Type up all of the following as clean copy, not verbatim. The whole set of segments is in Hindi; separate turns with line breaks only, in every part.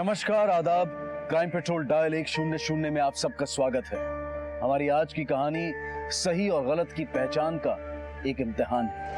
नमस्कार, आदाब। क्राइम पेट्रोल डायल 100 में आप सबका स्वागत है। हमारी आज की कहानी सही और गलत की पहचान का एक इम्तिहान है।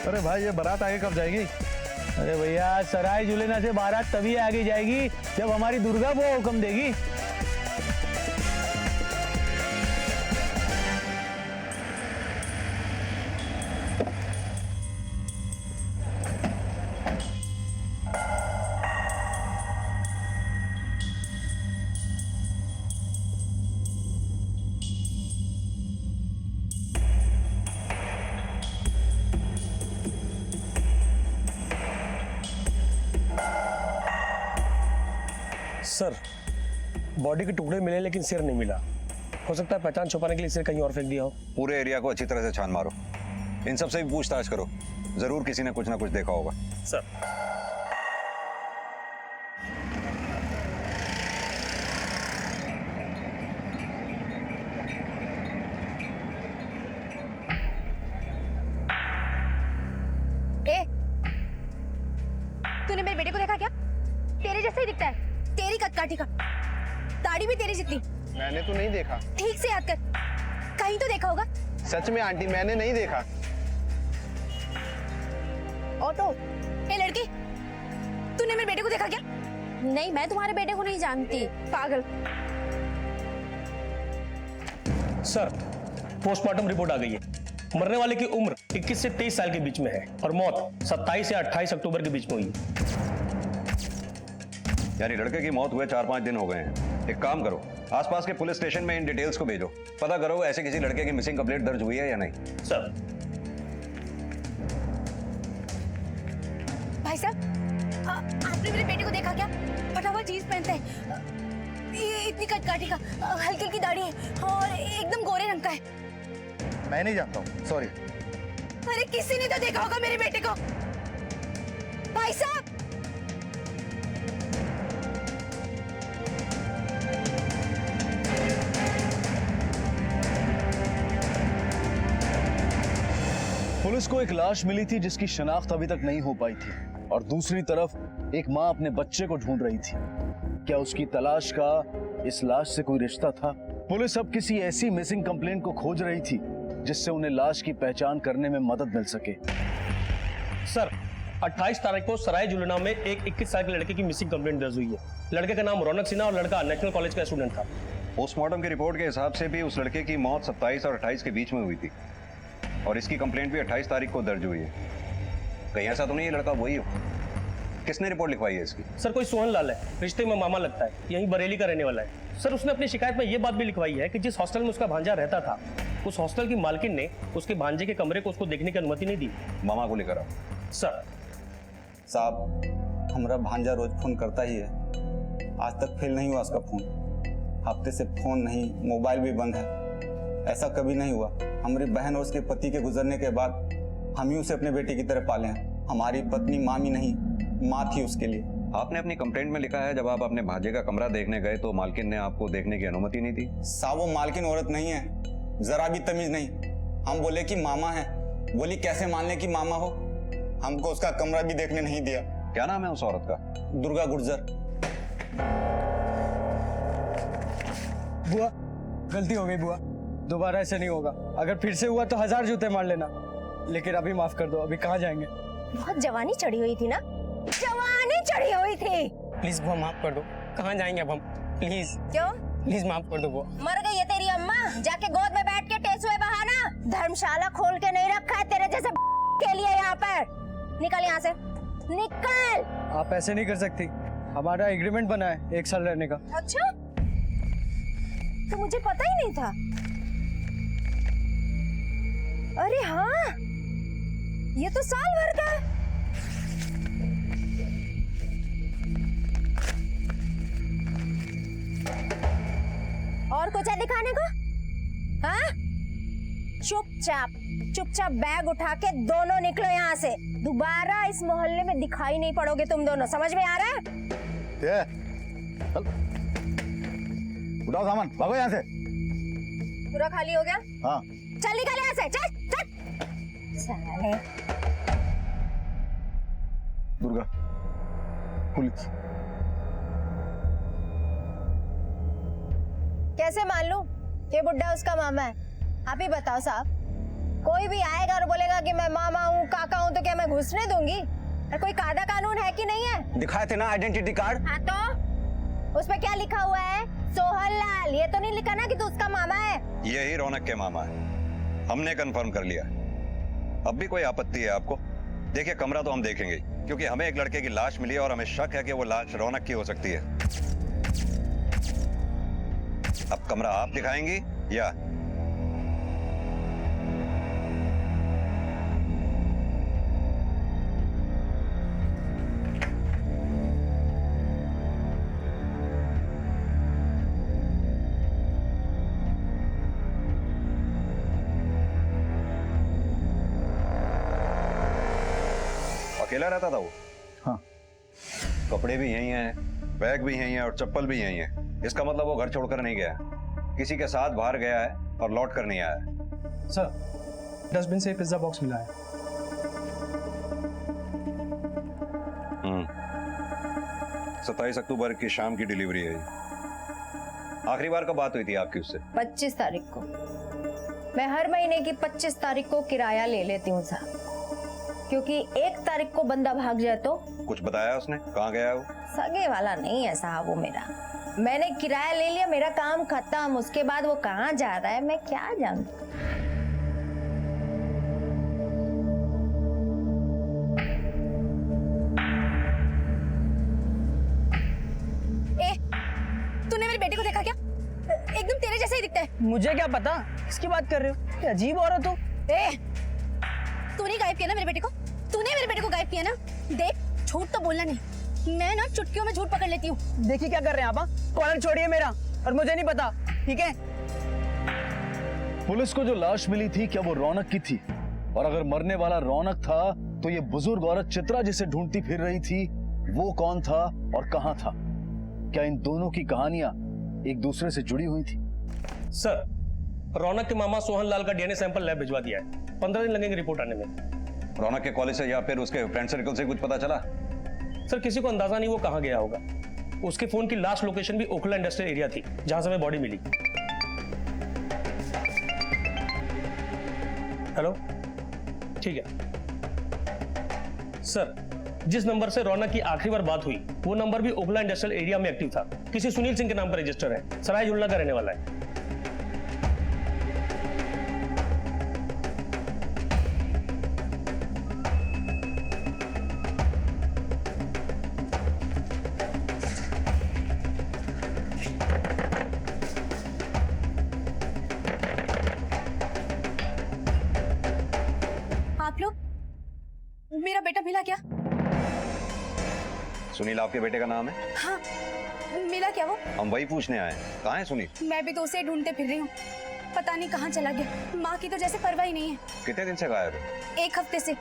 अरे भाई, ये बारात आगे कब जाएगी?
अरे भैया, सराय जुलेना से बारात तभी आगे जाएगी जब हमारी दुर्गा वो हुक्म देगी।
सर, बॉडी के टुकड़े मिले लेकिन सिर नहीं मिला। हो सकता है पहचान छुपाने के लिए सिर कहीं और फेंक दिया हो।
पूरे एरिया को अच्छी तरह से छान मारो, इन सब से भी पूछताछ करो, जरूर किसी ने कुछ ना कुछ देखा होगा।
सर,
तूने मेरे बेटे को देखा क्या? तेरे जैसा ही दिखता है, तेरी कदकाठी का, दाढ़ी भी तेरी जितनी।
मैंने तो नहीं देखा।
ठीक से याद कर, कहीं तो देखा होगा।
सच में आंटी, मैंने नहीं देखा।
ऑटो, ए लड़की, तूने मेरे बेटे को देखा क्या? नहीं, मैं तुम्हारे बेटे को नहीं जानती, पागल।
सर, पोस्टमार्टम रिपोर्ट आ गई है। मरने वाले की उम्र 21 से 23 साल के बीच में है और मौत 27 से 28 अक्टूबर के बीच में हुई है।
यानी लड़के की मौत हुए 4-5 दिन हो गए हैं। एक काम करो, आसपास के पुलिस स्टेशन में इन डिटेल्स को भेजो, पता करो ऐसे किसी लड़के की मिसिंग कंप्लेंट दर्ज हुई है या नहीं।
सर,
भाई साहब, आपने मेरे बेटे को देखा क्या? फटा हुआ जीन्स पहनता है, ये इतनी कदकाठी का, हल्की हल्की दाढ़ी है और एकदम गोरे रंग का है।
मैं नहीं जानता हूँ, सॉरी।
अरे किसी ने तो देखा होगा मेरे बेटे को। भाई साहब,
पुलिस को एक लाश मिली थी जिसकी शनाख्त अभी तक नहीं हो पाई थी, और दूसरी तरफ एक मां अपने बच्चे को ढूंढ रही थी। क्या उसकी तलाश का इस लाश से कोई रिश्ता था? पुलिस अब किसी ऐसी मिसिंग कंप्लेंट को खोज रही थी जिससे उन्हें लाश की पहचान करने में मदद मिल सके।
सर, 28 तारीख को सराय जुलेना में एक 21 साल के लड़के की मिसिंग कंप्लेंट दर्ज हुई है। लड़के का नाम रौनक सिन्हा और लड़का नेशनल कॉलेज का स्टूडेंट था।
पोस्टमार्टम की रिपोर्ट के हिसाब से भी उस लड़के की मौत 27 और 28 के बीच में हुई थी, और इसकी कंप्लेंट भी 28 तारीख को दर्ज हुई है। कहीं ऐसा तो नहीं है लड़का वही हो? किसने रिपोर्ट लिखवाई है इसकी?
सर, कोई सोहन लाल है, रिश्ते में मामा लगता है, यहीं बरेली का रहने वाला है। सर, उसने अपनी शिकायत में ये बात भी लिखवाई है कि जिस हॉस्टल में उसका भांजा रहता था, उस हॉस्टल की मालकिन ने उसके भांजे के कमरे को उसको देखने की अनुमति नहीं दी।
मामा को लेकर आओ।
सर
साहब, हमारा भांजा रोज फोन करता ही है, आज तक फेल नहीं हुआ उसका फोन। हफ्ते से फोन नहीं, मोबाइल भी बंद है। ऐसा कभी नहीं हुआ। हमारी बहन और उसके पति के गुजरने के बाद हम ही उसे अपने बेटे की तरह पाले हैं। हमारी पत्नी मामी नहीं, माँ थी उसके लिए।
आपने अपनी कंप्लेंट में लिखा है जब आप अपने भांजे का कमरा देखने गए तो मालकिन ने आपको देखने की अनुमति नहीं दी।
साहब, वो मालकिन औरत नहीं है, जरा भी तमीज नहीं। हम बोले कि मामा है, बोली कैसे मान ले कि मामा हो। हमको उसका कमरा भी देखने नहीं दिया।
क्या नाम है उस औरत का?
दुर्गा गुर्जर।
बुआ, गलती हो गई बुआ, दोबारा ऐसे नहीं होगा। अगर फिर से हुआ तो 1000 जूते मार लेना, लेकिन अभी माफ कर दो। अभी कहाँ जाएंगे?
बहुत जवानी चढ़ी हुई थी ना, जवानी चढ़ी हुई थी।
प्लीज बुआ, माफ कर दो। कहाँ जाएंगे अब हम? प्लीज
क्यों?
प्लीज माफ कर दो बुआ।
मर गई है तेरी अम्मा, जाके गोद में बैठ के टेसुए बहाना। धर्मशाला खोल के नहीं रखा है तेरे जैसे के लिए यहाँ पर। निकल यहाँ से, निकल।
आप ऐसे नहीं कर सकती, हमारा एग्रीमेंट बना है 1 साल रहने का।
अच्छा, तो मुझे पता ही नहीं था। अरे हाँ, ये तो साल भर का है। कुछ है दिखाने को? हाँ? चुपचाप बैग उठा के दोनों निकलो यहाँ से। दोबारा इस मोहल्ले में दिखाई नहीं पड़ोगे तुम दोनों, समझ में आ रहा है?
ये, चल उठाओ सामान, भागो यहाँ से।
पूरा खाली हो गया?
हाँ।
चल निकल यहाँ से, चल। साले।
दुर्गा, पुलिस।
कैसे मान लूं? ये बुड्ढा उसका मामा है। आप ही बताओ साहब, कोई भी आएगा और बोलेगा कि मैं मामा हूँ, काका हूँ, तो क्या मैं घुसने दूंगी? और कोई कायदा कानून है कि नहीं है?
दिखाए थे ना आइडेंटिटी कार्ड।
हाँ तो उस पे क्या लिखा हुआ है? सोहन लाल। ये तो नहीं लिखा ना कि तू उसका मामा है?
यही रौनक के मामा है, हमने कंफर्म कर लिया। अब भी कोई आपत्ति है आपको? देखिए कमरा तो हम देखेंगे, क्योंकि हमें एक लड़के की लाश मिली है और हमें शक है कि वो लाश रौनक की हो सकती है। अब कमरा आप दिखाएंगी या? अकेला रहता था वो?
हाँ।
कपड़े भी यही हैं, बैग भी यही है और चप्पल भी यही है। इसका मतलब वो घर छोड़कर नहीं गया, किसी के साथ बाहर गया है और लौट कर नहीं आया है।
सर, डस्टबिन से पिज्जा बॉक्स मिला है।
27 अक्टूबर की शाम की डिलीवरी है। आखिरी बार कब बात हुई थी आपकी उससे?
25 तारीख को। मैं हर महीने की 25 तारीख को किराया ले लेती हूँ साहब, क्योंकि 1 तारीख को बंदा भाग जाए तो।
कुछ बताया उसने? कहाँ गया वो?
सगे वाला नहीं है साहब वो मेरा। मैंने किराया ले लिया, मेरा काम खत्म। उसके बाद वो कहाँ जा रहा है मैं क्या जानूं। तूने मेरे बेटे को देखा क्या? एकदम तेरे जैसा ही दिखता है।
मुझे क्या पता किसकी बात कर रहे हो? क्या अजीब औरत हो।
तूने गायब किया ना मेरे बेटे को? तूने मेरे बेटे को गायब किया ना? देख, झूठ तो बोलना नहीं, मैं ना चुटकियों में झूठ पकड़ लेती हूँ।
देखिए क्या कर रहे हैं आप? कॉलर छोड़िए मेरा, और मुझे नहीं पता, ठीक है?
पुलिस को जो लाश मिली थी, क्या वो रौनक की थी? और अगर मरने वाला रौनक था, तो ये बुजुर्ग औरत चित्रा जिसे ढूंढती फिर रही थी, वो कौन था और कहां था? क्या इन दोनों की कहानियां एक दूसरे से जुड़ी हुई थी?
सर, रौनक के मामा सोहन लाल का डीएनए सैंपल लैब भिजवा दिया है। 15 दिन लगेंगे रिपोर्ट आने में।
रौनक के कॉलेज से या फिर उसके फ्रेंड सर्कल से कुछ पता चला?
सर, किसी को अंदाजा नहीं वो कहाँ गया होगा। उसके फोन की लास्ट लोकेशन भी ओखला इंडस्ट्रियल एरिया थी, जहां से हमें बॉडी मिली। हेलो, ठीक है सर। जिस नंबर से रौनक की आखिरी बार बात हुई, वो नंबर भी ओखला इंडस्ट्रियल एरिया में एक्टिव था। किसी सुनील सिंह के नाम पर रजिस्टर है, सराय जुलना का रहने वाला है।
आप लोग, मेरा बेटा मिला क्या?
सुनील आपके बेटे का नाम है?
हाँ, मिला क्या वो?
हम वही पूछने आए हैं। कहाँ है सुनील?
मैं भी तो उसे ढूंढते फिर रही हूँ, पता नहीं कहाँ चला गया। माँ की तो जैसे परवाह ही नहीं है।
कितने दिन से गायब है?
1 हफ्ते से।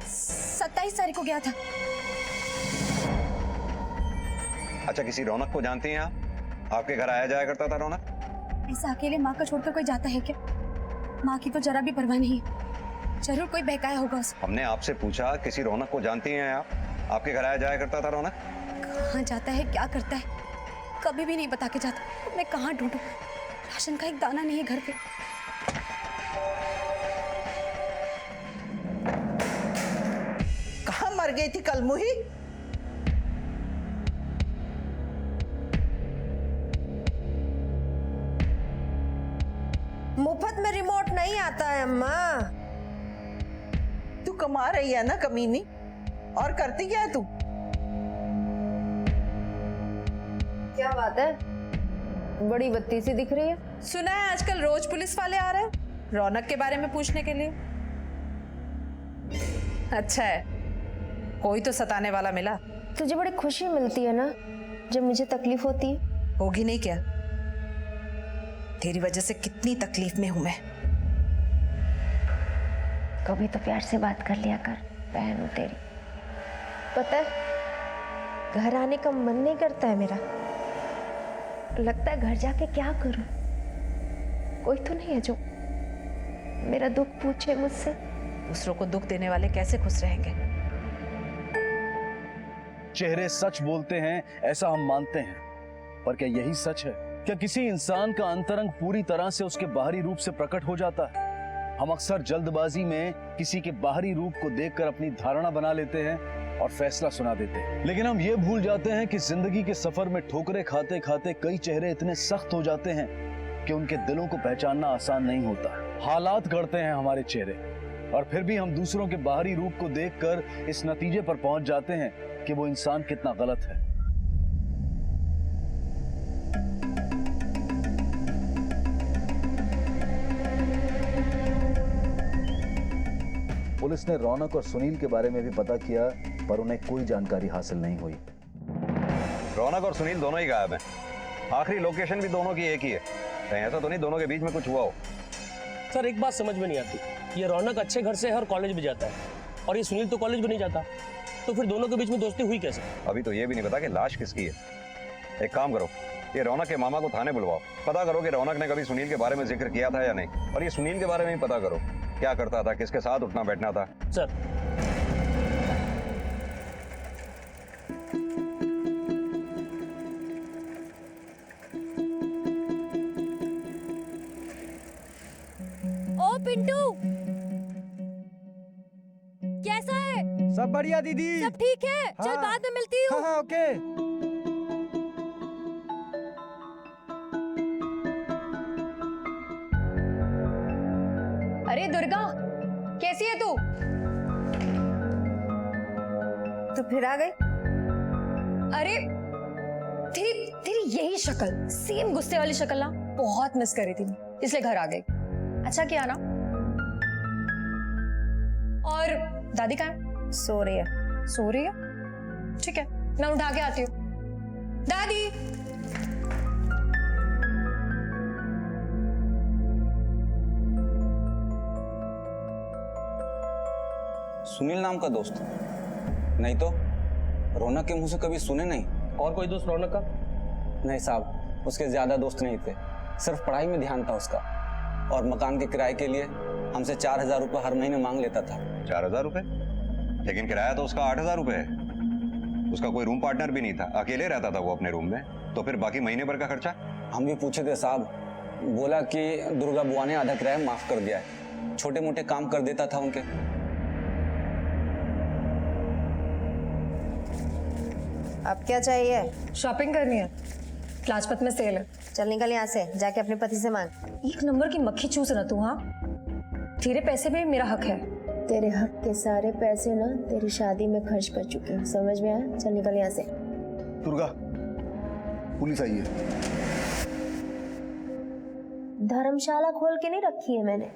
27 तारीख को गया था।
अच्छा, किसी रौनक को जानती हैं आप? आपके घर आया जाया करता था रौनक?
ऐसा अकेले माँ को छोड़कर कोई जाता है क्या? माँ की तो जरा भी परवाह नहीं है, जरूर कोई बहकाया होगा उसे।
हमने आपसे पूछा, किसी रौनक को जानती हैं आप? आपके घर आया जाया करता था रौनक?
कहाँ जाता है, क्या करता है, कभी भी नहीं बता के जाता। मैं कहाँ ढूंढूं? राशन का एक दाना नहीं है घर पे।
कहाँ मर गई थी कलमुही?
मुफ्त में रिमोट नहीं आता है अम्मा।
तू कमा रही है ना कमीनी, और करती क्या है तू?
क्या बात है, बड़ी बत्ती सी दिख रही है।
सुना है आजकल रोज पुलिस वाले आ रहे हैं रौनक के बारे में पूछने के लिए। अच्छा है, कोई तो सताने वाला मिला।
तुझे बड़ी खुशी मिलती है ना जब मुझे तकलीफ होती है?
होगी नहीं क्या? तेरी वजह से कितनी तकलीफ में हूं मैं।
कभी तो प्यार से बात कर लिया कर, बहन हूं तेरी। पता है, घर आने का मन नहीं करता है मेरा। लगता है घर जाके क्या करूं। कोई तो नहीं है जो मेरा दुख पूछे मुझसे।
दूसरों को दुख देने वाले कैसे खुश रहेंगे?
चेहरे सच बोलते हैं ऐसा हम मानते हैं, पर क्या यही सच है? क्या किसी इंसान का अंतरंग पूरी तरह से उसके बाहरी रूप से प्रकट हो जाता है? हम अक्सर जल्दबाजी में किसी के बाहरी रूप को देखकर अपनी धारणा बना लेते हैं और फैसला सुना देते हैं, लेकिन हम ये भूल जाते हैं कि जिंदगी के सफर में ठोकरें खाते खाते कई चेहरे इतने सख्त हो जाते हैं कि उनके दिलों को पहचानना आसान नहीं होता। हालात गढ़ते हैं हमारे चेहरे, और फिर भी हम दूसरों के बाहरी रूप को देखकर इस नतीजे पर पहुंच जाते हैं कि वो इंसान कितना गलत है। पुलिस ने रौनक और सुनील के बारे में भी पता किया, पर उन्हें कोई जानकारी हासिल नहीं हुई।
रौनक और सुनील दोनों ही गायब हैं। आखिरी लोकेशन भी दोनों की एक ही है। कहीं ऐसा तो नहीं दोनों के बीच में कुछ हुआ हो?
सर एक बात समझ में नहीं आती, ये रौनक अच्छे घर से है और कॉलेज भी जाता है, और ये सुनील तो कॉलेज भी नहीं जाता, तो फिर दोनों के बीच में दोस्ती हुई कैसे?
अभी तो ये भी नहीं पता कि लाश किसकी है। एक काम करो, ये रौनक के मामा को थाने बुलवाओ, पता करो कि रौनक ने कभी सुनील के बारे में जिक्र किया था या नहीं, और ये सुनील के बारे में भी पता करो, क्या करता था, किसके साथ उठना बैठना था।
सर
ओ पिंटू, कैसा है?
सब बढ़िया दीदी।
सब ठीक है? चल
हाँ।
बाद में मिलती हूँ।
हाँ ओके।
अरे दुर्गा, कैसी है तू? तो फिर आ गई? अरे तेरी तेरी यही शक्ल, सेम गुस्से वाली शक्ल ना बहुत मिस करी थी, इसलिए घर आ गई। अच्छा किया ना। और दादी कहाँ है? सो रही है। सो रही है? ठीक है, मैं उठा के आती हूँ। दादी।
सुनील नाम का दोस्त? नहीं तो रौनक के मुंह से कभी सुने नहीं।
और कोई दोस्त रौनक का?
नहीं साहब, उसके ज्यादा दोस्त नहीं थे, सिर्फ पढ़ाई में ध्यान था उसका, और मकान के किराए के लिए हमसे 4,000 रुपये हर महीने मांग लेता था।
4,000 रुपए? लेकिन किराया तो उसका 8,000 रुपए है। उसका कोई रूम पार्टनर भी नहीं था, अकेले रहता था वो अपने रूम में, तो फिर बाकी महीने भर का खर्चा?
हम भी पूछे थे साहब, बोला कि दुर्गा बुआ ने आधा किराया माफ कर दिया है, छोटे मोटे काम कर देता था उनके।
अब क्या चाहिए?
शॉपिंग करनी है, लाजपत में सेल है।
चल निकल यहाँ से, जाके अपने पति से मांग।
एक नंबर की मक्खी चूस ना तू। हाँ, तेरे पैसे में मेरा हक है।
तेरे हक के सारे पैसे ना तेरी शादी में खर्च कर चुकी हूँ, समझ में आया? चल निकल यहाँ से।
दुर्गा, पुलिस आई है।
धर्मशाला खोल के नहीं रखी है मैंने।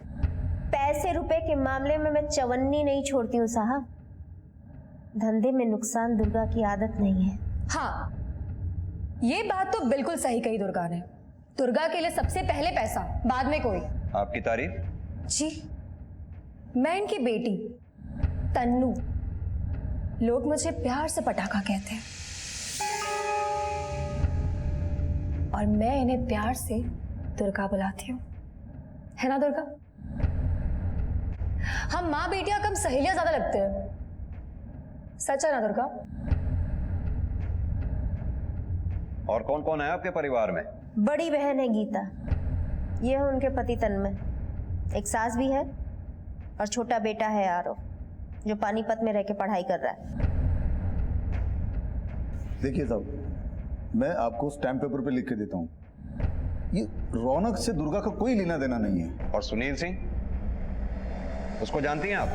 पैसे रुपए के मामले में मैं चवन्नी नहीं छोड़ती हूँ साहब। धंधे में नुकसान दुर्गा की आदत नहीं है।
हाँ, ये बात तो बिल्कुल सही कही दुर्गा ने। दुर्गा के लिए सबसे पहले पैसा, बाद में कोई।
आपकी तारीफ?
जी, मैं इनकी बेटी तन्नू, लोग मुझे प्यार से पटाखा कहते हैं, और मैं इन्हें प्यार से दुर्गा बुलाती हूँ, है ना दुर्गा? हम माँ बेटियां कम सहेलियां ज्यादा लगते हैं, सच है ना दुर्गा?
और कौन कौन है आपके परिवार में?
बड़ी बहन है गीता, ये है उनके पति तन्मय, एक सास भी है, और छोटा बेटा है आरव, जो पानीपत में रह के पढ़ाई कर रहा है।
देखिए साहब, मैं आपको स्टैम्प पेपर पे लिख के देता हूँ, ये रौनक से दुर्गा का कोई लेना देना नहीं है।
और सुनील सिंह, उसको जानती हैं आप?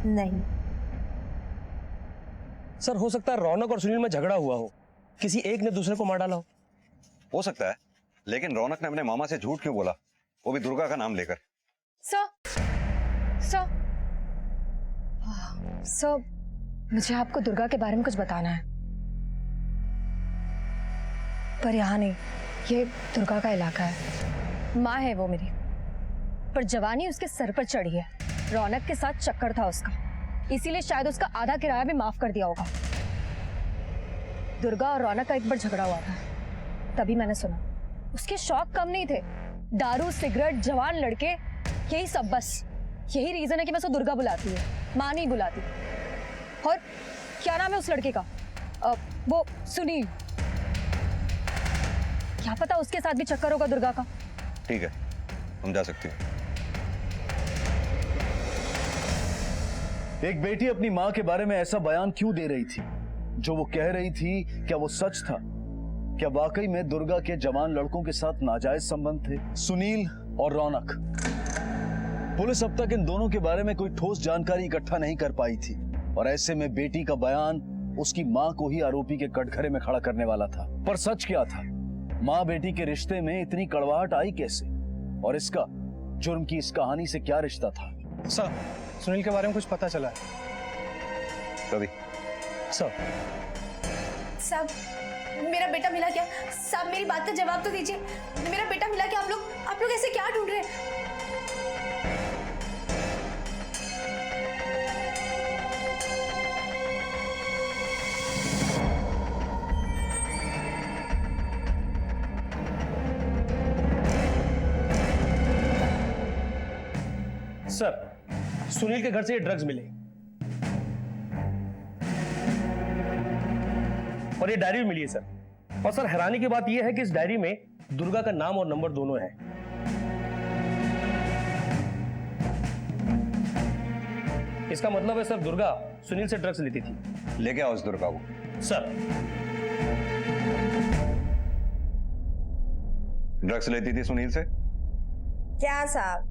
नहीं।
सर हो सकता है रौनक और सुनील में झगड़ा हुआ हो, किसी एक ने दूसरे को मार डाला
हो सकता है, लेकिन रौनक ने अपने मामा से झूठ क्यों बोला, वो भी दुर्गा का नाम लेकर?
सर, मुझे आपको दुर्गा के बारे में कुछ बताना है, पर यहाँ नहीं, ये दुर्गा का इलाका है, माँ है वो मेरी, पर जवानी उसके सर पर चढ़ी है। रौनक के साथ चक्कर था उसका, इसीलिए शायद उसका आधा किराया भी माफ कर दिया होगा। दुर्गा और रौनक का एक बार झगड़ा हुआ था, तभी मैंने सुना। उसके शौक कम नहीं थे, दारू, सिगरेट, जवान लड़के, यही सब। बस यही रीजन है कि मैं उसे दुर्गा बुलाती है, माँ नहीं बुलाती। और क्या नाम है उस लड़के का? वो सुनील। क्या पता उसके साथ भी चक्कर होगा दुर्गा का।
ठीक है, तुम जा सकती हो।
एक बेटी अपनी मां के बारे में ऐसा बयान क्यों दे रही थी? जो वो कह रही थी, क्या वो सच था? क्या वाकई में दुर्गा के जवान लड़कों के साथ नाजायज संबंध थे? सुनील और रौनक। पुलिस अब तक इन दोनों के बारे में कोई ठोस जानकारी इकट्ठा नहीं कर पाई थी, और ऐसे में बेटी का बयान उसकी मां को ही आरोपी के कटघरे में खड़ा करने वाला था। पर सच क्या था? मां बेटी के रिश्ते में इतनी कड़वाहट आई कैसे? और इसका जुर्म की इस कहानी से क्या रिश्ता था?
सर, सुनील के बारे में कुछ पता चला है?
कभी
सर,
साहब मेरा बेटा मिला क्या? साहब मेरी बात का जवाब तो दीजिए, मेरा बेटा मिला क्या? आप लोग ऐसे क्या ढूंढ रहे हैं?
सर, सुनील के घर से ये ड्रग्स मिले और ये डायरी भी मिली है सर। और सर, हैरानी की बात यह है कि इस डायरी में दुर्गा का नाम और नंबर दोनों है। इसका मतलब है सर, दुर्गा सुनील से ड्रग्स लेती थी।
लेके आओ उस दुर्गा को।
सर,
ड्रग्स लेती थी सुनील से?
क्या साहब,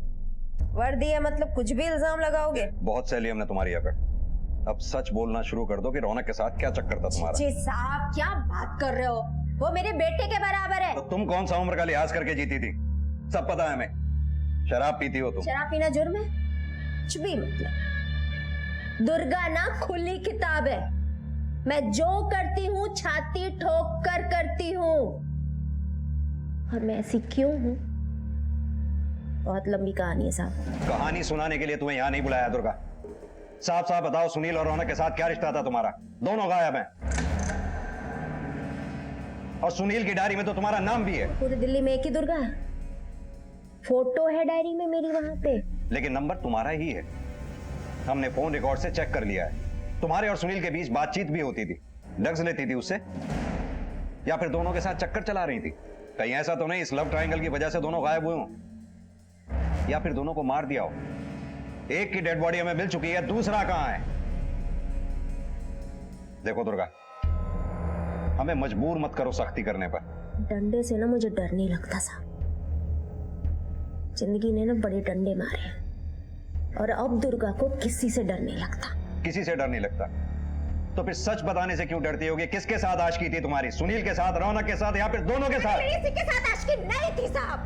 वर्दी है मतलब कुछ भी इल्जाम लगाओगे?
बहुत सह ली हमने तुम्हारी अकड़। अब सच बोलना शुरू कर दो कि रौनक के साथ क्या चक्कर था तुम्हारा।
जी साहब, क्या बात कर रहे हो? वो मेरे बेटे के बराबर है।
तो तुम कौन सा उम्र का लिहाज करके जीती थी? सब पता है हमें। शराब पीती हो तुम।
शराब पीना जुर्म है? कुछ भी मतलब। दुर्गा ना खुली किताब है, मैं जो करती हूँ छाती ठोक कर करती हूँ। और मैं ऐसी क्यों हूँ? बहुत लंबी कहानी है साहब।
कहानी सुनाने के लिए तुम्हें यहाँ नहीं बुलाया दुर्गा। साफ साफ बताओ, सुनील और रौनक के साथ क्या रिश्ता था तुम्हारा? दोनों गायब हैं। और सुनील की डायरी में तो तुम्हारा नाम भी है।
पूरी दिल्ली में एक ही दुर्गा है, फोटो है डायरी में मेरी वहां पे।
लेकिन नंबर तुम्हारा ही है। हमने फोन रिकॉर्ड से चेक कर लिया है। तुम्हारे और सुनील के बीच बातचीत भी होती थी। ड्रग्स लेती थी उससे, या फिर दोनों के साथ चक्कर चला रही थी? कहीं ऐसा तो नहीं इस लव ट्रायंगल की वजह से दोनों गायब हुए हों, या फिर दोनों को मार दिया हो? एक की डेड बॉडी हमें मिल चुकी है, दूसरा कहां है? देखो दुर्गा, हमें मजबूर मत करो सख्ती करने पर।
डंडे से ना मुझे डर नहीं लगता साहब। जिंदगी ने ना बड़े डंडे मारे हैं, और अब दुर्गा को किसी से डर नहीं लगता।
किसी से डर नहीं लगता? तो फिर सच बताने से क्यों डरती होगी? किसके साथ आशिकी थी तुम्हारी? सुनील के साथ, रौनक के साथ, या फिर दोनों के साथ?
किसी के साथ आशिकी नहीं थी साहब।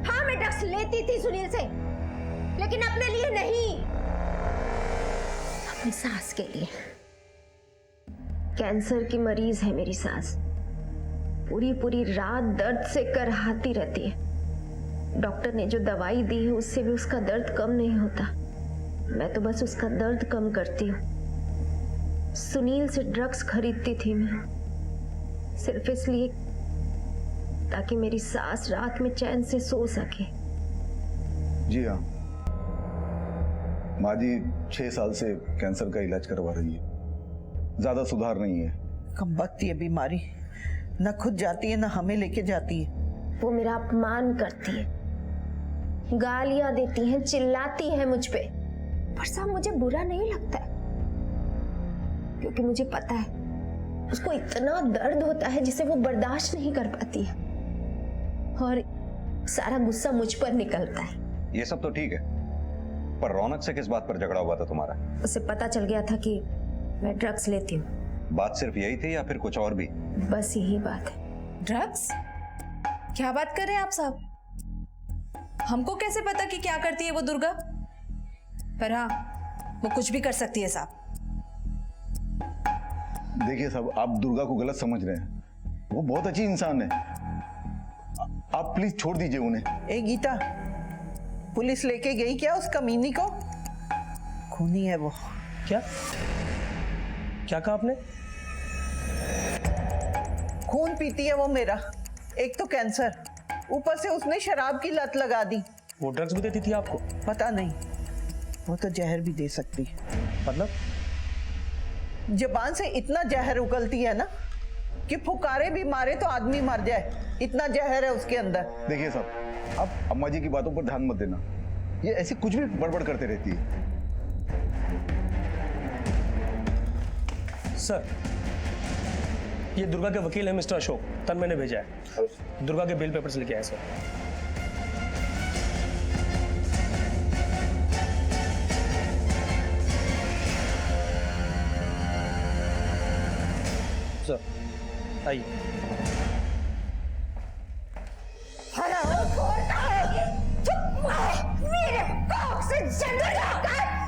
हाँ, मैं ड्रग्स लेती थी सुनील से, लेकिन अपने लिए नहीं, अपनी सास के लिए। कैंसर की मरीज है मेरी सास, पूरी पूरी रात दर्द से करहाती रहती है। डॉक्टर ने जो दवाई दी है उससे भी उसका दर्द कम नहीं होता। मैं तो बस उसका दर्द कम करती हूँ। सुनील से ड्रग्स खरीदती थी मैं, सिर्फ इसलिए ताकि मेरी सास रात में चैन से सो सके।
जी हाँ, माँ जी 6 साल से कैंसर का इलाज करवा रही है, ज्यादा सुधार नहीं है।
कमबख्ती है बीमारी, न खुद जाती है न हमें लेके जाती है।
वो मेरा अपमान करती है, गालियां देती है, चिल्लाती है मुझ पे, पर साहब मुझे बुरा नहीं लगता है, क्योंकि मुझे पता है उसको इतना दर्द होता है जिसे वो बर्दाश्त नहीं कर पाती है, और सारा गुस्सा मुझ पर निकलता है।
ये सब तो ठीक है, पर रौनक से किस बात पर झगड़ा हुआ था तुम्हारा?
उसे पता चल गया था कि मैं ड्रग्स लेती हूँ।
बात सिर्फ यही थी या फिर कुछ और भी?
बस यही बात है।
ड्रग्स? क्या बात कर रहे हैं आप साहब? हमको कैसे पता कि क्या करती है वो दुर्गा? पर हाँ, वो कुछ भी कर सकती है साहब।
देखिए साहब, आप दुर्गा को गलत समझ रहे हैं। वो बहुत अच्छी इंसान है, आप प्लीज छोड़ दीजिए उन्हें।
ए गीता, पुलिस लेके गई क्या उस कमीनी को? खूनी है वो।
क्या क्या कहा आपने?
खून पीती है वो मेरा। एक तो कैंसर, ऊपर से उसने शराब की लत लगा दी।
वो ड्रग्स भी देती थी आपको?
पता नहीं, वो तो जहर भी दे सकती है।
मतलब?
जबान से इतना जहर उगलती है ना कि फुकारे भी मारे तो आदमी मर जाए, इतना जहर है उसके अंदर।
देखिए साहब, आप अम्मा जी की बातों पर ध्यान मत देना, ये ऐसे कुछ भी बड़बड़ करते रहती है।
सर, ये दुर्गा के वकील है मिस्टर अशोक, तन्मय ने भेजा है। दुर्गा के बेल पेपर्स लेके आए सर। सर आइए।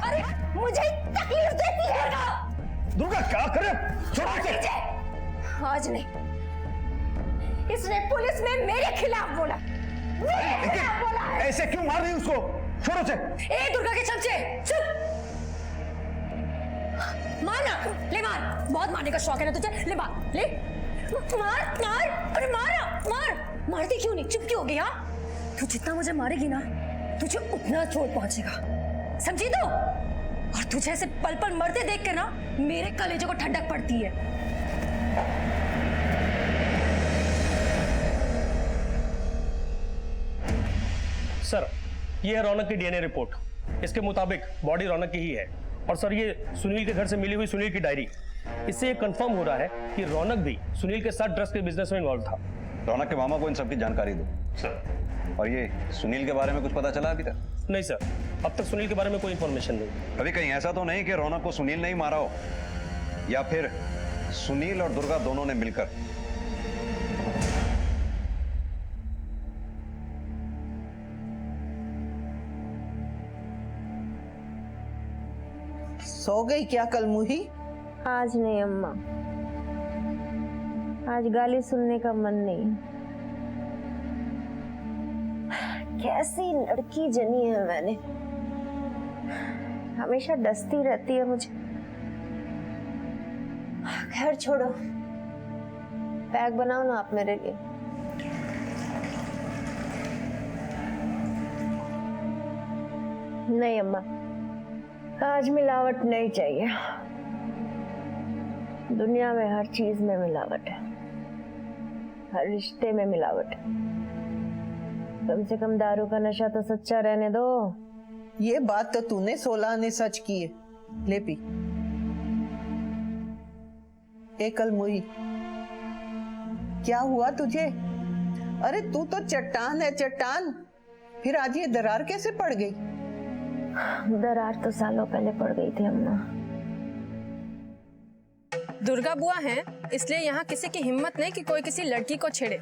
अरे मुझे तकलीफ देती है ना।
दुर्गा क्या करे?
आज नहीं, इसने पुलिस में मेरे खिलाफ बोला। मेरे खिलाफ बोला है।
ऐसे क्यों मार रही उसको? छोड़ो से।
ए दुर्गा के चमचे, चुप। मारना, ले मार। बहुत मारने का शौक है ना तुझे, ले मार, ले मार मार। अरे मारा, मार। मारती क्यों नहीं? चुप क्यों हो गई? हाँ, तू जितना मुझे मारेगी ना, तुझे उतना चोट पहुंचेगा, समझी? तो और तुझे ऐसे पल पल मरते देख के ना मेरे कलेजे को ठंडक पड़ती है।
सर, ये है रौनक की डीएनए रिपोर्ट। इसके मुताबिक बॉडी रौनक की ही है। और सर, ये सुनील के घर से मिली हुई सुनील की डायरी, इससे ये कंफर्म हो रहा है कि रौनक भी सुनील के साथ ड्रग्स के बिजनेस में इन्वॉल्व था।
रौनक के मामा को इन सब की जानकारी दो सर। और ये सुनील के बारे में कुछ पता चला अभी तक?
नहीं सर, अब तक सुनील के बारे में कोई इंफॉर्मेशन नहीं।
अभी कहीं ऐसा तो नहीं कि रौनक को सुनील ने ही मारा हो, या फिर सुनील और दुर्गा दोनों ने मिलकर?
सो गई क्या कल मुही?
आज नहीं अम्मा, आज गाली सुनने का मन नहीं। कैसी लड़की जनी है मैंने, हमेशा डसती रहती है मुझे। खैर छोड़ो, बैग बनाओ ना आप मेरे लिए। नहीं अम्मा, आज मिलावट नहीं चाहिए। दुनिया में हर चीज में मिलावट है, हर रिश्ते में मिलावट है। कम से कम दारू का नशा तो सच्चा रहने दो।
ये बात तो तूने 16 ने सच की है। ले पी। एकल मुई, क्या हुआ तुझे? अरे तू तो चट्टान है, चट्टान। फिर आज ये दरार कैसे पड़ गई?
दरार तो सालों पहले पड़ गई थी अम्मा।
दुर्गा बुआ हैं, इसलिए यहाँ किसी की हिम्मत नहीं कि कोई किसी लड़की को छेड़े।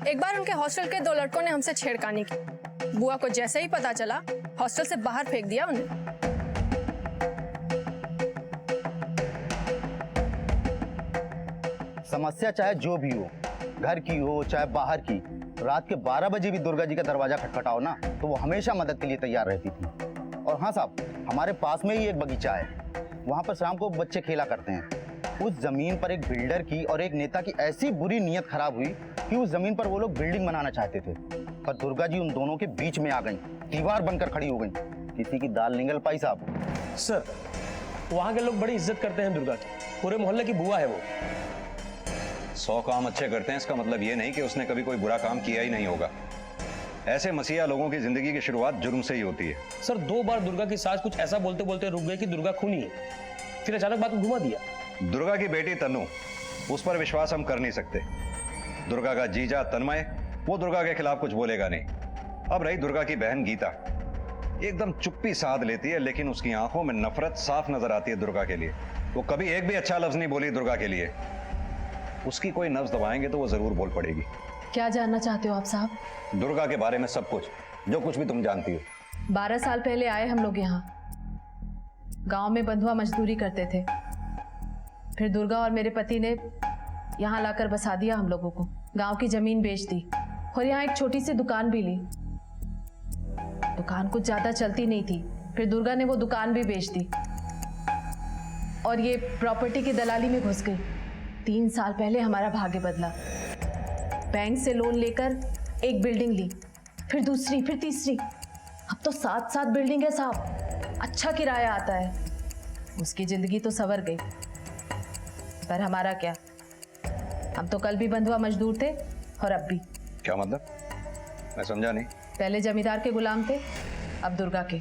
एक बार उनके हॉस्टल के 2 लड़कों ने हमसे छेड़खानी की। बुआ को जैसे ही पता चला, हॉस्टल से बाहर फेंक दिया उन्हें।
समस्या चाहे जो भी हो, घर की हो चाहे बाहर की, रात के 12 बजे भी दुर्गा जी का दरवाजा खटखटाओ ना तो वो हमेशा मदद के लिए तैयार रहती थी। और हाँ साहब, हमारे पास में ही एक बगीचा है, वहाँ पर शाम को बच्चे खेला करते हैं। उस जमीन पर एक बिल्डर की और एक नेता की ऐसी बुरी नीयत खराब हुई कि उस जमीन पर वो लोग बिल्डिंग बनाना चाहते थे, पर दुर्गा जी उन दोनों के बीच में आ गई, दीवार बनकर खड़ी हो गई। किसी की दाल निगल पाई साहब।
सर, वहाँ के लोग बड़ी इज्जत करते हैं दुर्गा की, पूरे मोहल्ले की बुआ है वो।
100 काम अच्छे करते हैं, इसका मतलब ये नहीं कि उसने कभी कोई बुरा काम किया ही नहीं होगा। ऐसे मसीहा लोगों की जिंदगी की शुरुआत जुर्म से ही होती है।
सर, 2 बार दुर्गा की सास कुछ ऐसा बोलते बोलते रुक गए कि दुर्गा खूनी है, फिर अचानक बात को घुमा दिया।
दुर्गा की बेटी तनु, उस पर विश्वास हम कर नहीं सकते। दुर्गा का जीजा तन्मय, वो दुर्गा के खिलाफ कुछ बोलेगा नहीं। अब रही दुर्गा की बहन गीता, एकदम चुप्पी साध लेती है, लेकिन उसकी आंखों में नफरत साफ नजर आती है दुर्गा के लिए। वो कभी एक भी अच्छा लफ्ज नहीं बोली दुर्गा के लिए। उसकी कोई नब्ज दबाएंगे तो वो जरूर बोल पड़ेगी।
क्या जानना चाहते हो आप साहब?
दुर्गा के बारे में सब कुछ, जो कुछ भी तुम जानती हो।
12 साल पहले आए हम लोग यहाँ, गांव में बंधुआ मजदूरी करते थे। फिर दुर्गा और मेरे पति ने यहाँ लाकर बसा दिया हम लोगों को। गांव की जमीन बेच दी,
और यहाँ एक छोटी सी दुकान भी ली। दुकान कुछ ज्यादा चलती नहीं थी, फिर दुर्गा ने वो दुकान भी बेच दी और ये प्रॉपर्टी की दलाली में घुस गई। 3 साल पहले हमारा भाग्य बदला। बैंक से लोन लेकर एक बिल्डिंग ली, फिर दूसरी, फिर तीसरी। अब तो 7 बिल्डिंग है साहब, अच्छा किराया आता है। उसकी जिंदगी तो संवर गई, पर हमारा क्या? हम तो कल भी बंधुआ मजदूर थे और अब भी।
क्या मतलब? मैं समझा नहीं।
पहले जमींदार के गुलाम थे, अब दुर्गा के।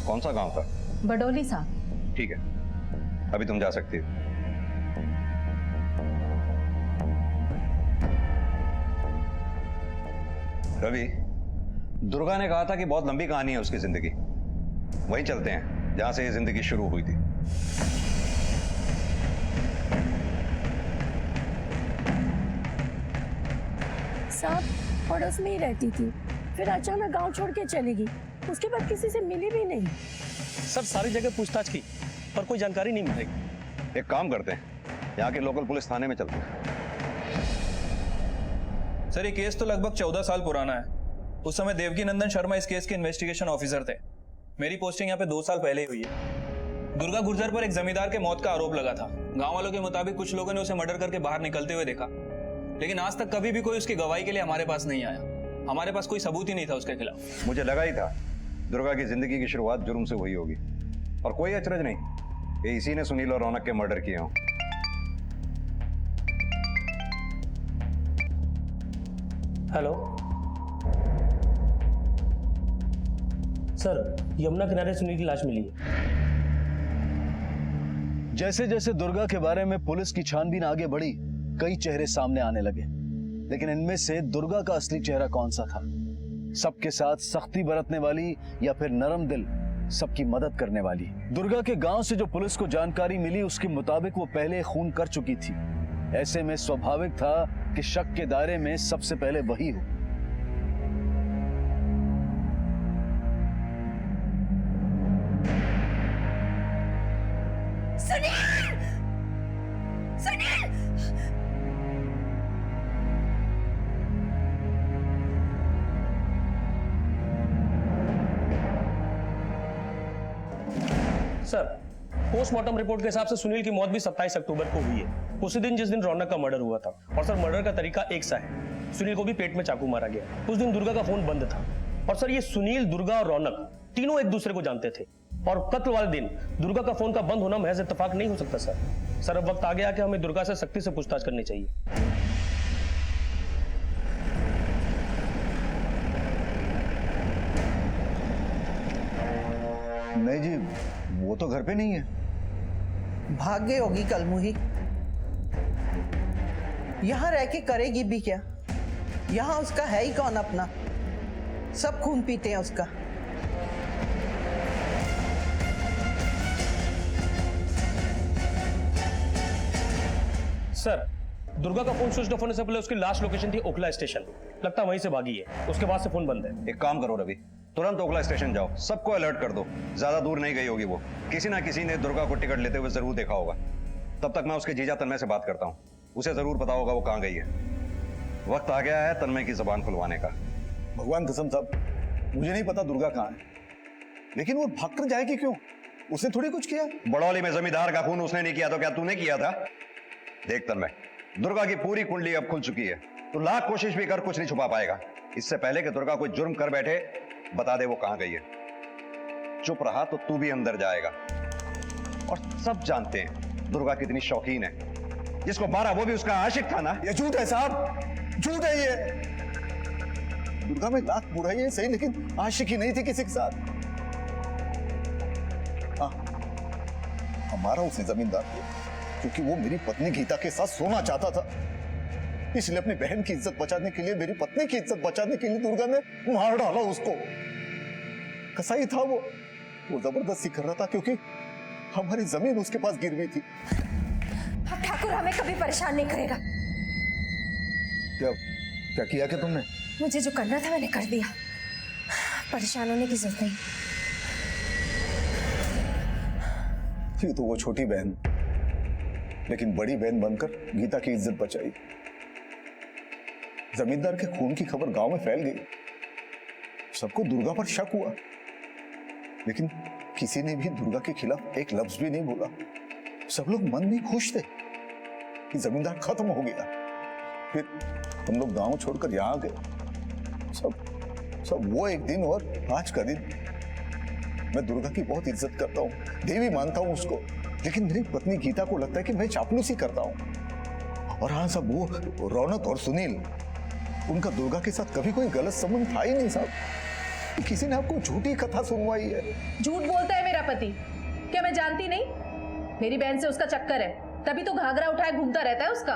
कौन सा गांव था?
बडोली साहब।
ठीक है, अभी तुम जा सकती हो। रवि, दुर्गा ने कहा था कि बहुत लंबी कहानी है उसकी जिंदगी। वहीं चलते हैं जहां से ये जिंदगी शुरू हुई थी।
साहब पड़ोस में ही रहती थी, फिर अचानक गांव छोड़ के चली गई। उसके बाद किसी से मिली भी नहीं।
सर सारी जगह पूछताछ की पर कोई जानकारी नहीं मिलेगी।
एक काम करते हैं, यहाँ के लोकल पुलिस थाने में चलते हैं।
सर ये केस तो लगभग 14 साल पुराना है। उस समय देवकी नंदन शर्मा इस केस के इन्वेस्टिगेशन ऑफिसर थे। मेरी पोस्टिंग यहाँ पे 2 साल पहले ही हुई है। दुर्गा गुर्जर पर एक जमींदार के मौत का आरोप लगा था। गांव वालों के मुताबिक कुछ लोगों ने उसे मर्डर करके बाहर निकलते हुए देखा, लेकिन आज तक कभी भी कोई उसकी गवाही के लिए हमारे पास नहीं आया। हमारे पास कोई सबूत ही नहीं था उसके खिलाफ।
मुझे लगा ही था दुर्गा की जिंदगी की शुरुआत जुर्म से हुई होगी, और कोई अचरज नहीं, ये इसी ने सुनील और रौनक के मर्डर किए हों।
हेलो सर, यमुना किनारे सुनील की लाश मिली है।
जैसे जैसे दुर्गा के बारे में पुलिस की छानबीन आगे बढ़ी, कई चेहरे सामने आने लगे, लेकिन इनमें से दुर्गा का असली चेहरा कौन सा था? सबके साथ सख्ती बरतने वाली या फिर नरम दिल, सबकी मदद करने वाली? दुर्गा के गांव से जो पुलिस को जानकारी मिली उसके मुताबिक वो पहले खून कर चुकी थी। ऐसे में स्वाभाविक था कि शक के दायरे में सबसे पहले वही हो।
सर पोस्टमार्टम रिपोर्ट के हिसाब से सुनील की मौत भी 27 अक्टूबर को हुई है, उसी दिन जिस दिन रौनक का मर्डर हुआ था। और सर मर्डर का तरीका एक सा है। सुनील को भी पेट में चाकू मारा गया। उस दिन दुर्गा का फोन बंद था। और सर ये सुनील, दुर्गा और रौनक तीनों एक दूसरे को जानते थे, और कत्ल वाले दिन दुर्गा का फोन का बंद होना महज इत्तेफाक नहीं हो सकता। सर अब वक्त आ गया कि हमें दुर्गा से सख्ती से पूछताछ करनी चाहिए।
नहीं जी, वो तो घर पे नहीं है।
भाग गई होगी कलमुही। यहां रह के करेगी भी क्या? यहां उसका है ही कौन अपना? सब खून पीते हैं उसका।
सर दुर्गा का फोन स्विच ऑफ होने से पहले उसकी लास्ट लोकेशन थी ओखला स्टेशन। लगता वहीं से भागी है, उसके बाद से फोन बंद है।
एक काम करो रवि, तुरंत ओखला स्टेशन जाओ, सबको अलर्ट कर दो। ज्यादा दूर नहीं गई होगी वो। किसी ना किसी ने दुर्गा को टिकट लेते हुए जरूर देखा होगा। तब तक मैं उसके जीजा तन्मय से बात करता हूँ, उसे जरूर पता होगा वो कहाँ गई है। वक्त आ गया है तन्मय की जबान खुलवाने का।
भगवान कसम साहब, मुझे नहीं पता दुर्गा कहाँ है, लेकिन वो भाग कर जाएगी क्यों? उसने थोड़ी कुछ किया।
बड़ौली में जमींदार का खून उसने नहीं किया तो क्या तूने किया था? देख तन्मय, दुर्गा की पूरी कुंडली अब खुल चुकी है। तू लाख कोशिश भी कर, कुछ नहीं छुपा पाएगा। इससे पहले कि दुर्गा कोई जुर्म कर बैठे, बता दे वो कहां गई है। चुप रहा तो तू भी अंदर जाएगा। और सब जानते हैं दुर्गा कितनी शौकीन है। जिसको मारा वो भी उसका आशिक था ना।
ये झूठ है साहब, झूठ है ये। दुर्गा में लाख बुराई है सही, लेकिन आशिकी नहीं थी किसी के साथ। हाँ, हमारा उसने जमींदार किया क्योंकि वो मेरी पत्नी गीता के साथ सोना चाहता था। इसलिए अपनी बहन की इज्जत बचाने के लिए, मेरी पत्नी की इज्जत बचाने के लिए दुर्गा ने मार डाला उसको। कसाई था वो जबरदस्ती कर रहा था क्योंकि हमारी जमीन उसके पास गिरवी थी।
अब ठाकुर हमें कभी परेशान नहीं करेगा।
क्या क्या किया क्या तुमने?
मुझे जो करना था मैंने कर दिया, परेशान होने की जरूरत नहीं।
थी तो वो छोटी बहन, लेकिन बड़ी बहन बनकर गीता की इज्जत बचाई। जमींदार के खून की खबर गांव में फैल गई। सबको दुर्गा पर शक हुआ, लेकिन किसी ने भी दुर्गा के खिलाफ एक लफ्ज भी नहीं बोला। सब लोग मन में खुश थे कि जमींदार खत्म हो गया। फिर हम लोग गांव छोड़कर यहां आ गए। सब वो एक दिन और आज का दिन। मैं दुर्गा की बहुत इज्जत करता हूँ, देवी मानता हूँ उसको, लेकिन मेरी पत्नी गीता को लगता है कि मैं चापलूसी करता हूँ। और हाँ साहब, वो रौनक और सुनील, उनका दुर्गा के साथ कभी कोई गलत संबंध था ही नहीं साहब। किसी ने आपको झूठी कथा सुनवाई है।
झूठ बोलता है मेरा पति, क्या मैं जानती नहीं? मेरी बहन से उसका चक्कर है, तभी तो घाघरा उठाए घूमता रहता है उसका।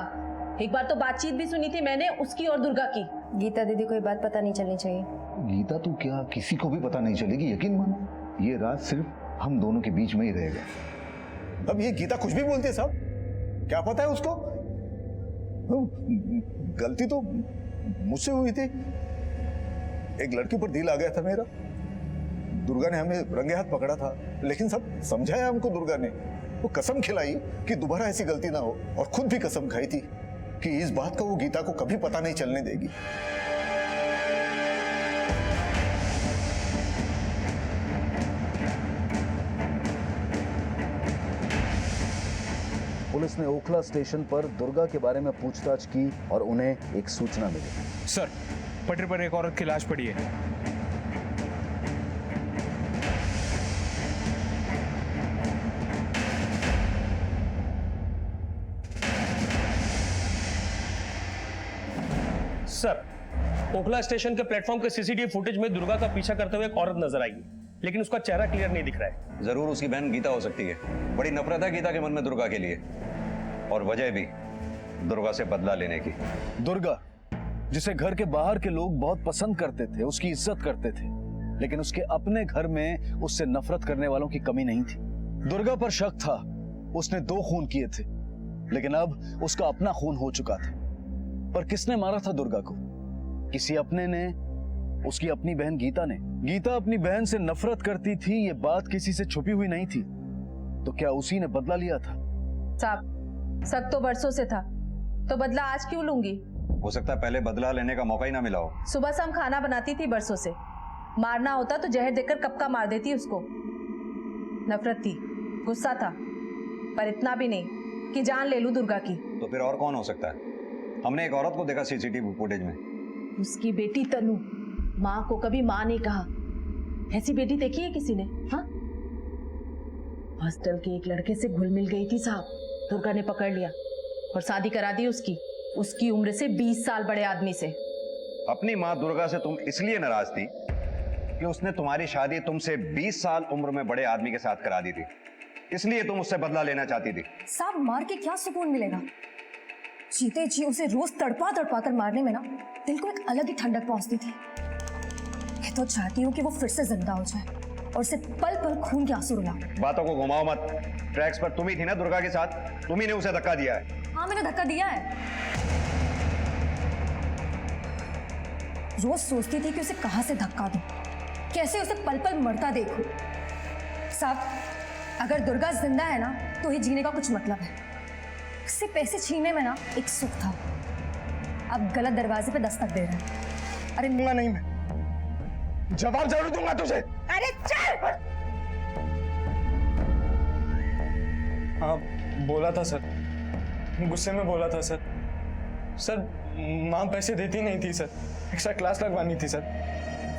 एक बार तो बातचीत भी सुनी थी मैंने उसकी और दुर्गा की।
गीता दीदी को ये बात पता नहीं चलनी चाहिए।
गीता तो क्या, किसी को भी पता नहीं चलेगी, यकीन मानो। ये राज सिर्फ हम दोनों के बीच में ही रहेगा। अब ये गीता कुछ भी बोलती है साहब, क्या पता है उसको। गलती तो मुझसे हुई थी। एक लड़की पर दिल आ गया था मेरा। दुर्गा ने हमें रंगे हाथ पकड़ा था, लेकिन सब समझाया हमको दुर्गा ने। वो कसम खिलाई कि दोबारा ऐसी गलती ना हो, और खुद भी कसम खाई थी कि इस बात का वो गीता को कभी पता नहीं चलने देगी।
पुलिस ने ओखला स्टेशन पर दुर्गा के बारे में पूछताछ की और उन्हें एक सूचना मिली।
सर, पटरी पर एक औरत की लाश पड़ी है।
सर, ओखला स्टेशन के प्लेटफॉर्म के सीसीटीवी फुटेज में दुर्गा का पीछा करते हुए एक औरत नजर आई, लेकिन उसका चेहरा क्लियर नहीं दिख रहा है।
जरूर उसकी बहन गीता हो सकती है। बड़ी नफरत है गीता के मन में दुर्गा के लिए, और वजह भी दुर्गा से बदला लेने की।
दुर्गा, जिसे घर के बाहर के लोग बहुत पसंद करते थे, उसकी इज्जत करते थे, लेकिन उसके अपने घर में उससे नफरत करने वालों की कमी नहीं थी। दुर्गा पर शक था, उसने 2 खून किए थे, लेकिन अब उसका अपना खून हो चुका था। पर किसने मारा था दुर्गा को? किसी अपने ने, उसकी अपनी बहन गीता ने। गीता अपनी बहन से नफरत करती थी, ये बात किसी से छुपी हुई नहीं थी। तो क्या उसी ने बदला लिया था?
साहब, शक तो बरसों से था, तो बदला आज क्यों लूंगी?
हो सकता है पहले बदला लेने का मौका ही ना मिला हो।
सुबह शाम खाना बनाती थी बरसों से। मारना होता तो जहर देकर कपका मार देती उसको। नफरत थी, गुस्सा था, पर इतना भी नहीं कि जान ले लूं दुर्गा की।
तो फिर और कौन हो सकता है? हमने एक औरत को देखा सीसीटीवी फुटेज में।
उसकी बेटी तनु। माँ को कभी माँ नहीं कहा। ऐसी बेटी देखी है किसी ने? हाँ, हॉस्टल के एक लड़के से घुल मिल गई थी साहब, दुर्गा ने पकड़ लिया और शादी करा दी उसकी उम्र से 20 साल बड़े आदमी से।
अपनी माँ दुर्गा से तुम इसलिए नाराज थी कि उसने तुम्हारी शादी तुमसे 20 साल उम्र में बड़े आदमी के साथ करा दी थी, इसलिए तुम उससे बदला लेना चाहती थी।
साहब, मार के क्या सुकून मिलेगा? जीते जी उसे रोज तड़पा तड़पा कर मारने में ना दिल को एक अलग ही ठंडक पहुंचती थी। मैं तो चाहती हूँ कि वो फिर से जिंदा हो जाए और उसे पल पल खून के आंसू रुला।
बातों को घुमाओ मत। ट्रैक्स पर तुम ही थी ना दुर्गा के साथ, तुम ही ने उसे धक्का दिया है।
हाँ, मैंने धक्का दिया है। रोज सोचती थी कि उसे कहां से धक्का दूं, कैसे उसे पल पल मरता देखूं। साहब, अगर दुर्गा जिंदा है ना तो ही जीने का कुछ मतलब है। उससे पैसे छीनने में ना एक सुख था। अब गलत दरवाजे पे दस्तक दे रहा है।
अरे दूंगा नहीं, मैं जवाब जरूर दूंगा तुझे।
अरे चल!
हाँ, बोला था सर, गुस्से में बोला था सर। सर, माँ पैसे देती नहीं थी सर, एक्स्ट्रा क्लास लगवानी थी सर।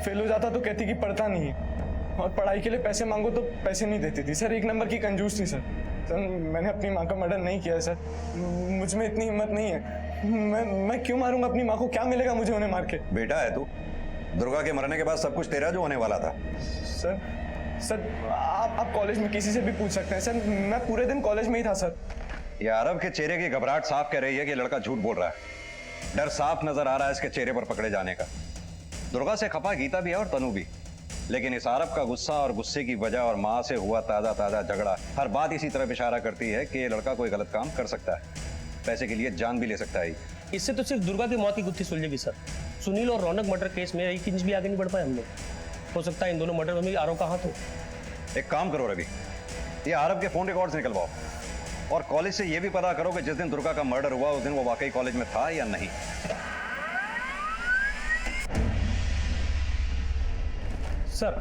फेल हो जाता तो कहती कि पढ़ता नहीं है, और पढ़ाई के लिए पैसे मांगो तो पैसे नहीं देती थी सर। 1 नंबर की कंजूस थी सर। सर, मैंने अपनी माँ का मर्डर नहीं किया है सर, मुझ में इतनी हिम्मत नहीं है। मैं क्यों मारूंगा अपनी माँ को? क्या मिलेगा मुझे उन्हें मार के?
बेटा है तू, दुर्गा के मरने के बाद सब कुछ तेरा जो होने वाला था।
सर, आप कॉलेज में किसी से भी पूछ सकते हैं सर, मैं पूरे दिन कॉलेज में ही था सर।
ये अरब के चेहरे की घबराहट साफ कह रही है कि लड़का झूठ बोल रहा है। डर साफ नजर आ रहा है इसके चेहरे पर पकड़े जाने का। दुर्गा से खपा गीता भी है और तनु भी, लेकिन इस आरब का गुस्सा और गुस्से की वजह और माँ से हुआ ताजा झगड़ा, हर बात इसी तरफ इशारा करती है कि ये लड़का कोई गलत काम कर सकता है, पैसे के लिए जान भी ले सकता है।
इससे तो सिर्फ दुर्गा की मौत की गुत्थी सुलझेगी सर। सुनील और रौनक मर्डर केस में 1 इंच भी आगे नहीं बढ़ पाए हम लोग। हो सकता है इन दोनों मर्डर में भी आरोप का हाथ हो।
एक काम करो रवि, ये आरब के फोन रिकॉर्ड्स निकलवाओ और कॉलेज से ये भी पता करो कि जिस दिन दुर्गा का मर्डर हुआ उस दिन वो वाकई कॉलेज में था या नहीं।
सर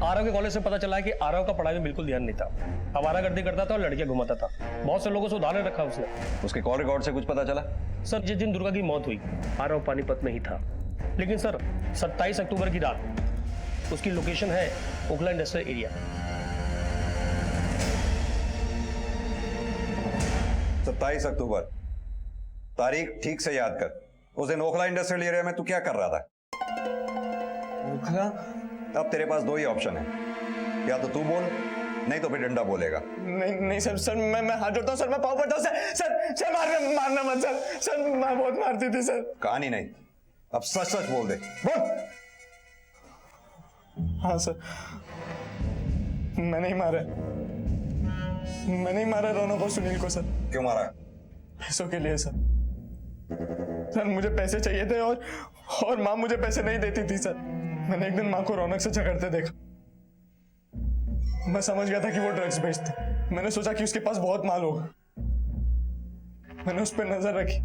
आरव के कॉलेज से पता चला है कि आरव का पढ़ाई में बिल्कुल ध्यान नहीं था, आवारागर्दी करता था और लड़कियां घुमाता था। बहुत से लोगों से उधार रखा उसने।
उसके कॉल रिकॉर्ड से कुछ पता चला?
सर जिस दिन दुर्गा की मौत हुई आरव पानीपत में ही था, लेकिन सर 27 अक्टूबर की रात उसकी लोकेशन है ओखला इंडस्ट्रियल एरिया।
27 अक्टूबर, तारीख ठीक से याद कर। उस दिन ओखला इंडस्ट्रियल एरिया में तू क्या कर रहा था?
ओखला?
अब तेरे पास दो ही ऑप्शन है, या तो तू बोल, नहीं तो फिर डंडा बोलेगा।
नहीं सर, सर मैं हाथ जोड़ता हूँ सर, मैं पाँव पड़ता हूँ सर मारना मत सर, मैं बहुत मारती थी सर।
कहानी नहीं, अब सच सच बोल दे, बोल।
हाँ सर, मैंने ही मारा रौनक और सुनील को सर।
क्यों मारा?
पैसों के लिए सर। सर मुझे पैसे चाहिए थे और माँ मुझे पैसे नहीं देती थी सर। मैंने एक दिन माँ को रौनक से झगड़ते देखा, मैं समझ गया था कि वो ड्रग्स बेचते। मैंने सोचा कि उसके पास बहुत माल होगा, मैंने उस पर नजर रखी,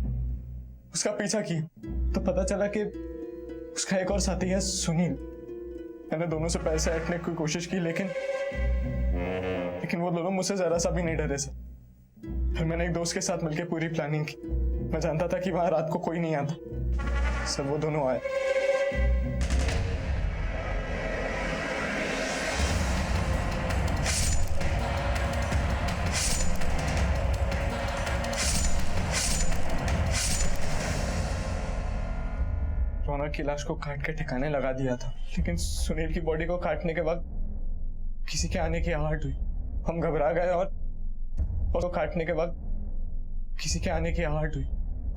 उसका पीछा किया, तो पता चला कि उसका एक और साथी है सुनील। मैंने दोनों से पैसे ऐंठने की कोशिश की, लेकिन वो दोनों मुझसे जरा सा भी नहीं डरे सर। फिर मैंने एक दोस्त के साथ मिलकर पूरी प्लानिंग की। मैं जानता था कि वहां रात को कोई नहीं आता सर, वो दोनों आए। रौनक की लाश को काट के ठिकाने लगा दिया था, लेकिन सुनील की बॉडी को काटने के बाद किसी के आने की आहट हुई। हम घबरा गए और तो काटने के बाद किसी के आने की आहट हुई।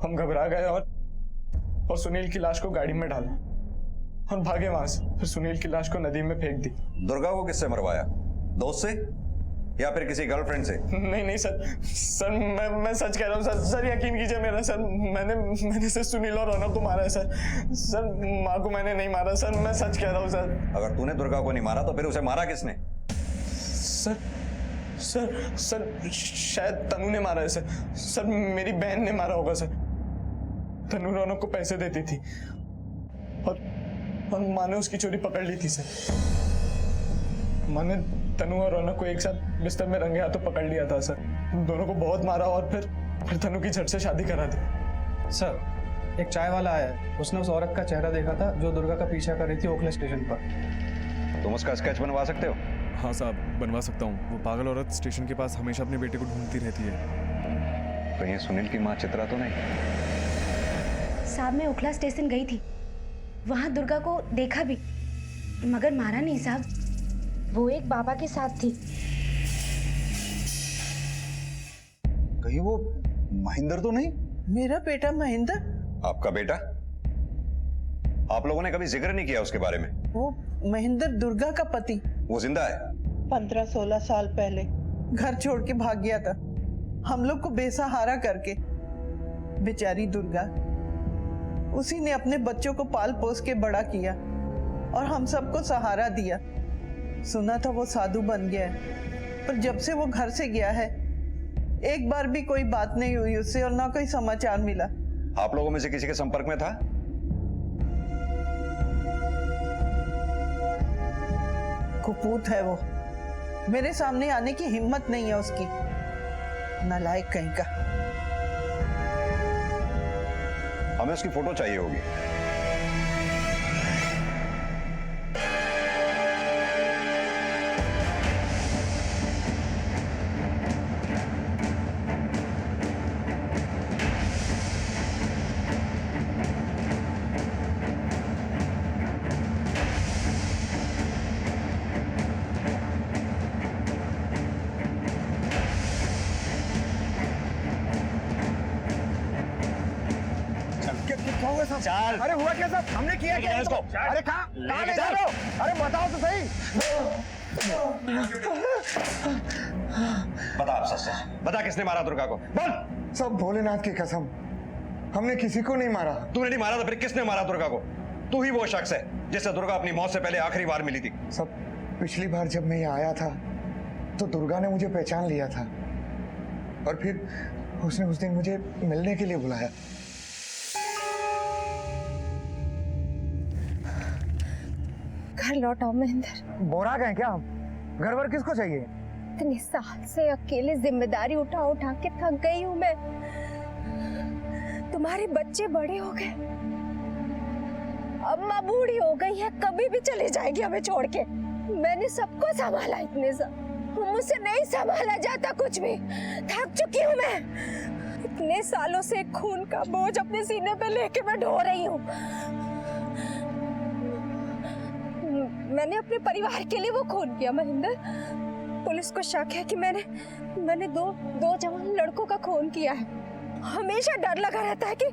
हम घबरा गए और सुनील की लाश को गाड़ी में डाला और भागे वहां से। फिर सुनील की लाश को नदी में फेंक दी।
दुर्गा को किससे मरवाया? दोस्त से या फिर किसी गर्लफ्रेंड से?
नहीं सर मैं सच कह रहा हूँ सर यकीन कीजिए मेरा सर। मैंने सिर्फ सुनील और रौनक को मारा है सर माँ को मैंने नहीं मारा सर, मैं सच कह रहा हूँ सर।
अगर तूने दुर्गा को नहीं मारा तो फिर उसे मारा किसने?
सर शायद तनु ने मारा है सर, मेरी बहन ने मारा होगा सर। तनु रौनक को पैसे देती थी और माँ ने उसकी चोरी पकड़ ली थी सर। माँ ने तनु और रौनक को एक साथ बिस्तर में रंगे हाथों पकड़ लिया था सर। दोनों को बहुत मारा और फिर तनु की झट से शादी करा दी।
सर एक चाय वाला आया है, उसने उस औरत का चेहरा देखा था जो दुर्गा का पीछा कर रही थी ओखला स्टेशन पर।
तुम उसका स्केच बनवा सकते हो?
हाँ साहब, बनवा सकता हूँ। वो पागल औरत स्टेशन के पास हमेशा अपने बेटे को ढूंढती रहती है।
तो ये सुनील की माँ चित्रा तो नहीं?
साहब मैं ओखला स्टेशन गई थी, वहां दुर्गा को देखा भी, मगर मारा नहीं साहब। वो एक बाबा के साथ थी।
कहीं वो महेंद्र तो नहीं?
मेरा बेटा महेंद्र?
आपका बेटा? आप लोगों ने कभी जिक्र नहीं किया उसके बारे में?
वो महेंद्र दुर्गा का पति।
वो जिंदा है?
15-16 साल पहले घर छोड़ के भाग गया था, हम लोग को बेसहारा करके। बेचारी दुर्गा, उसी ने अपने बच्चों को पाल पोस के बड़ा किया और हम सबको सहारा दिया। सुना था वो साधु बन गया है, पर जब से वो घर से गया है एक बार भी कोई बात नहीं हुई उससे और ना कोई समाचार मिला।
आप लोगों में से किसी के संपर्क में था?
कुपूत है वो, मेरे सामने आने की हिम्मत नहीं है उसकी। नालायक कहीं का।
हमें उसकी फोटो चाहिए होगी।
चल। अरे हुआ क्या सब? हमने किया क्या इसको? अरे कहाँ ले जा रहे हो? अरे बताओ तो सही।
बता आप सच, बता किसने मारा दुर्गा को? बोल।
सब भोलेनाथ की कसम, हमने किसी को नहीं मारा।
तूने नहीं मारा तो फिर किसने मारा दुर्गा को? तू ही वो शख्स है जिससे दुर्गा अपनी मौत से पहले आखिरी बार मिली थी।
सब पिछली बार जब मैं यहाँ आया था तो दुर्गा ने मुझे पहचान लिया था और फिर उसने उस दिन मुझे मिलने के लिए बुलाया।
घर लौट आओ महेंद्र।
बोरा गए क्या हम? घर वर किसको चाहिए?
इतने साल से अकेले जिम्मेदारी उठा उठा के थक गई हूँ मैं। तुम्हारे बच्चे बड़े हो गए, अम्मा बूढ़ी हो गई है, कभी भी चली जाएगी हमें छोड़ के। मैंने सबको संभाला इतने मुझसे नहीं संभाला जाता कुछ भी। थक चुकी हूँ मैं। इतने सालों से खून का बोझ अपने सीने पे लेके मैं ढो रही हूँ। मैंने अपने परिवार के लिए वो खून किया महेंद्र। पुलिस को शक है कि मैंने दो जवान लड़कों का खून किया है। हमेशा डर लगा रहता है कि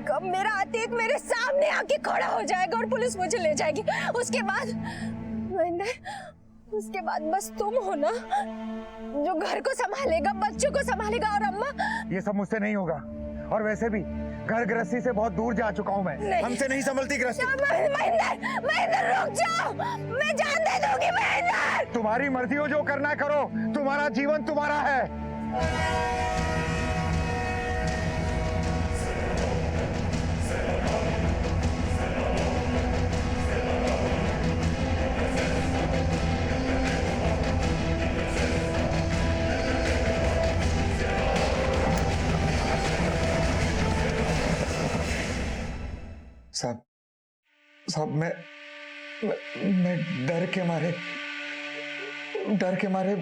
कब मेरा अतीत मेरे सामने आके खड़ा हो जाएगा और पुलिस मुझे ले जाएगी। उसके बाद महेंद्र, उसके बाद बस तुम हो ना जो घर को संभालेगा, बच्चों को संभालेगा। और अम्मा,
ये सब मुझसे नहीं होगा। और वैसे भी घर गृहस्थी से बहुत दूर जा चुका हूँ मैं। हमसे नहीं संभलती गृहस्थी।
महेंद्र रुक जाओ, मैं जान दे दूंगी महेंद्र।
तुम्हारी मर्जी हो, जो करना करो। तुम्हारा जीवन तुम्हारा है। साहब मैं डर के मारे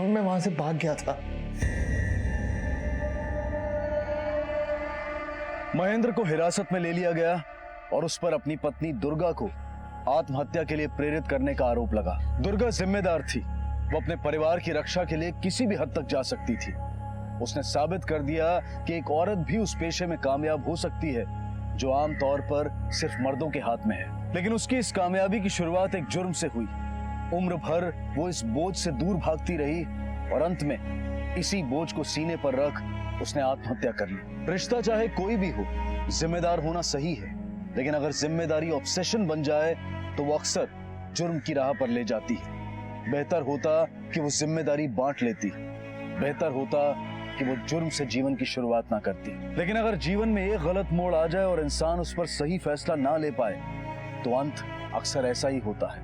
मैं वहां से भाग गया था।
महेंद्र को हिरासत में ले लिया गया और उस पर अपनी पत्नी दुर्गा को आत्महत्या के लिए प्रेरित करने का आरोप लगा। दुर्गा जिम्मेदार थी, वो अपने परिवार की रक्षा के लिए किसी भी हद तक जा सकती थी। उसने साबित कर दिया कि एक औरत भी उस पेशे में कामयाब हो सकती है जो आमतौर पर सिर्फ मर्दों के हाथ में है। लेकिन उसकी इस कामयाबी की शुरुआत एक जुर्म से हुई। उम्र भर वो इस बोझ से दूर भागती रही और अंत में इसी बोझ को सीने पर रख उसने आत्महत्या कर ली। रिश्ता चाहे कोई भी हो, जिम्मेदार होना सही है, लेकिन अगर जिम्मेदारी ऑब्सेशन बन जाए तो वो अक्सर जुर्म की राह पर ले जाती है। बेहतर होता कि वो जिम्मेदारी बांट लेती, बेहतर होता कि वो जुर्म से जीवन की शुरुआत ना करती। लेकिन अगर जीवन में एक गलत मोड़ आ जाए और इंसान उस पर सही फैसला ना ले पाए तो अंत अक्सर ऐसा ही होता है।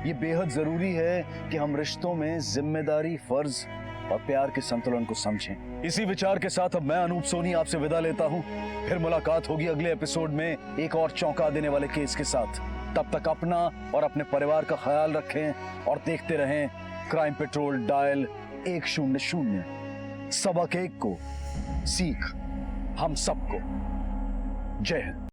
ये बेहद जरूरी है कि हम रिश्तों में जिम्मेदारी, फर्ज और प्यार के संतुलन को समझें। इसी विचार के साथ अब मैं अनूप सोनी आपसे विदा लेता हूँ। फिर मुलाकात होगी अगले एपिसोड में एक और चौंका देने वाले केस के साथ। तब तक अपना और अपने परिवार का ख्याल रखें और देखते रहें क्राइम पेट्रोल डायल 100। सबक एक को सीख हम सबको। जय हिंद।